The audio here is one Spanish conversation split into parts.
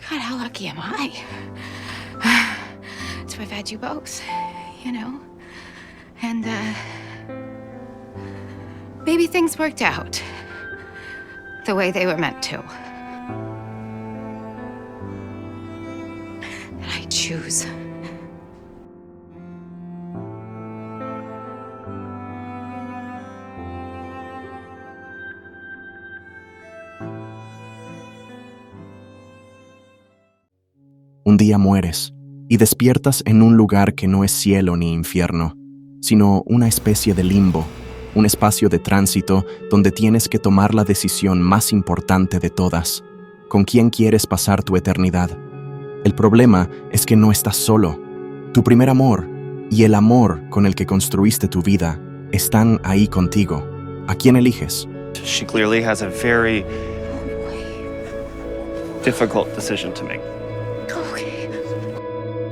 God, how lucky am I? To have had you both, you know? And, maybe things worked out the way they were meant to. And I choose. Un día mueres y despiertas en un lugar que no es cielo ni infierno, sino una especie de limbo, un espacio de tránsito donde tienes que tomar la decisión más importante de todas: ¿con quién quieres pasar tu eternidad? El problema es que no estás solo. Tu primer amor y el amor con el que construiste tu vida están ahí contigo. ¿A quién eliges? She clearly has a very difficult decision to make.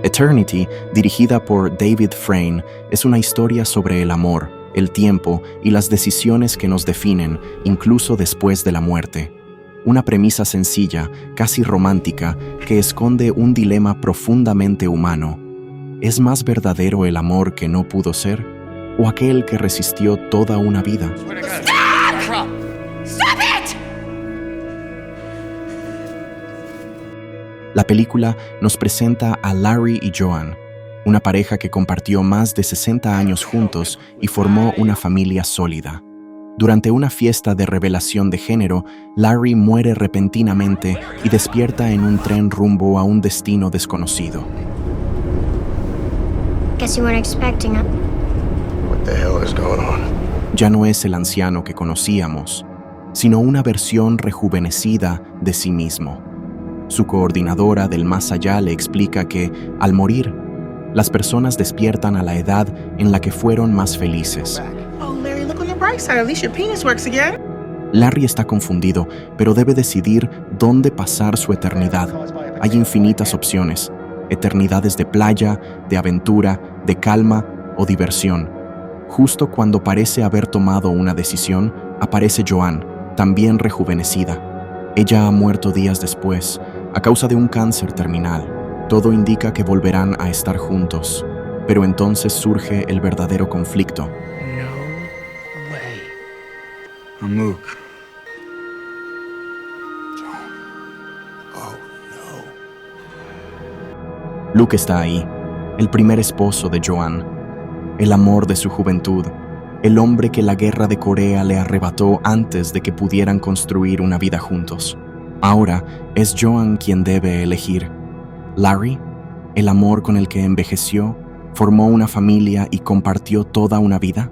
Eternity, dirigida por David Frayne, es una historia sobre el amor, el tiempo y las decisiones que nos definen, incluso después de la muerte. Una premisa sencilla, casi romántica, que esconde un dilema profundamente humano. ¿Es más verdadero el amor que no pudo ser, o aquel que resistió toda una vida? Stop! Stop it! La película nos presenta a Larry y Joan, una pareja que compartió más de 60 años juntos y formó una familia sólida. Durante una fiesta de revelación de género, Larry muere repentinamente y despierta en un tren rumbo a un destino desconocido. Guess you weren't expecting it. What the hell is going on? Ya no es el anciano que conocíamos, sino una versión rejuvenecida de sí mismo. Su coordinadora del más allá le explica que, al morir, las personas despiertan a la edad en la que fueron más felices. Oh, Larry, look on the bright side. At least your penis works again. Larry está confundido, pero debe decidir dónde pasar su eternidad. Hay infinitas opciones: eternidades de playa, de aventura, de calma o diversión. Justo cuando parece haber tomado una decisión, aparece Joan, también rejuvenecida. Ella ha muerto días después, a causa de un cáncer terminal. Todo indica que volverán a estar juntos, pero entonces surge el verdadero conflicto. No way. Amuk. Oh, no. Luke está ahí, el primer esposo de Joan, el amor de su juventud, el hombre que la guerra de Corea le arrebató antes de que pudieran construir una vida juntos. Ahora es Joan quien debe elegir. Larry, el amor con el que envejeció, formó una familia y compartió toda una vida.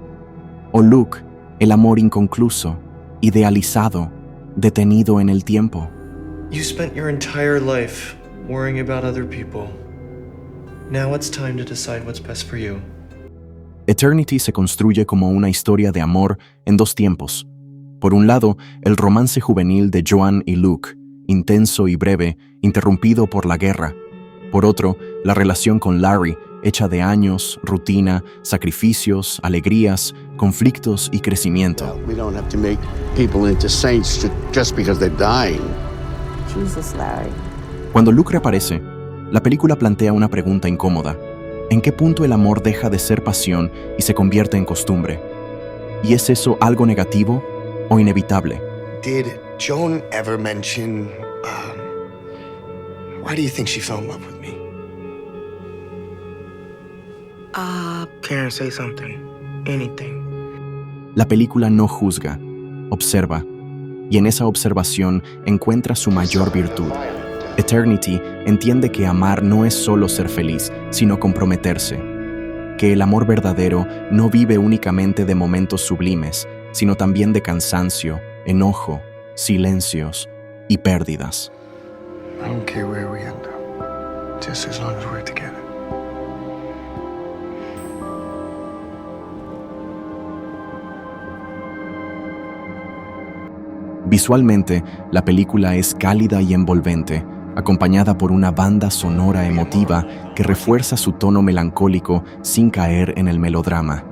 O Luke, el amor inconcluso, idealizado, detenido en el tiempo. You spent your entire life worrying about other people. Now it's time to decide what's best for you. Eternity se construye como una historia de amor en dos tiempos. Por un lado, el romance juvenil de Joan y Luke, intenso y breve, interrumpido por la guerra. Por otro, la relación con Larry, hecha de años, rutina, sacrificios, alegrías, conflictos y crecimiento. We don't have to make people into saints just because they're dying. Jesus, Larry. Cuando Luke reaparece, la película plantea una pregunta incómoda. ¿En qué punto el amor deja de ser pasión y se convierte en costumbre? ¿Y es eso algo negativo o inevitable? Did Joan ever mention, why do you think she fell in love with me? Karen, say something. Anything. La película no juzga, observa, y en esa observación encuentra su mayor virtud. Eternity entiende que amar no es solo ser feliz, sino comprometerse. Que el amor verdadero no vive únicamente de momentos sublimes, sino también de cansancio, enojo, silencios y pérdidas. I don't care where we end up, just as long as we're together. Visualmente, la película es cálida y envolvente, acompañada por una banda sonora emotiva que refuerza su tono melancólico sin caer en el melodrama.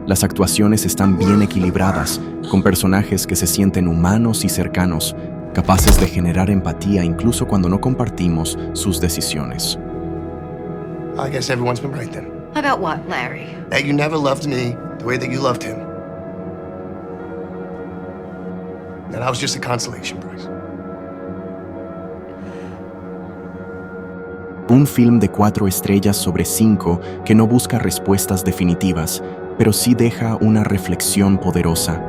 Las actuaciones están bien equilibradas, con personajes que se sienten humanos y cercanos, capaces de generar empatía incluso cuando no compartimos sus decisiones. I guess everyone's been right then. About what, Larry? That you never loved me the way that you loved him. That I was just a consolation prize. Un film de 4 estrellas sobre 5 que no busca respuestas definitivas, pero sí deja una reflexión poderosa.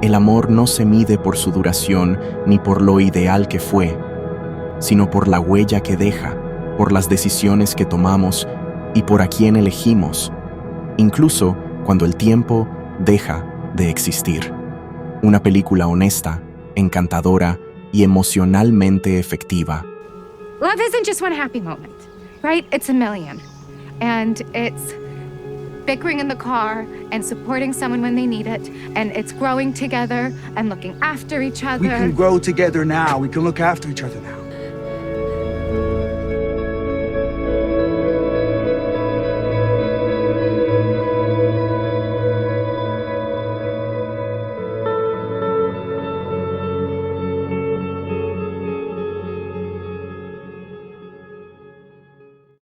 El amor no se mide por su duración ni por lo ideal que fue, sino por la huella que deja, por las decisiones que tomamos y por a quién elegimos, incluso cuando el tiempo deja de existir. Una película honesta, encantadora y emocionalmente efectiva. Love isn't just one happy moment, right? It's a million. And it's bickering in the car and supporting someone when they need it. And it's growing together and looking after each other. We can grow together now. We can look after each other now.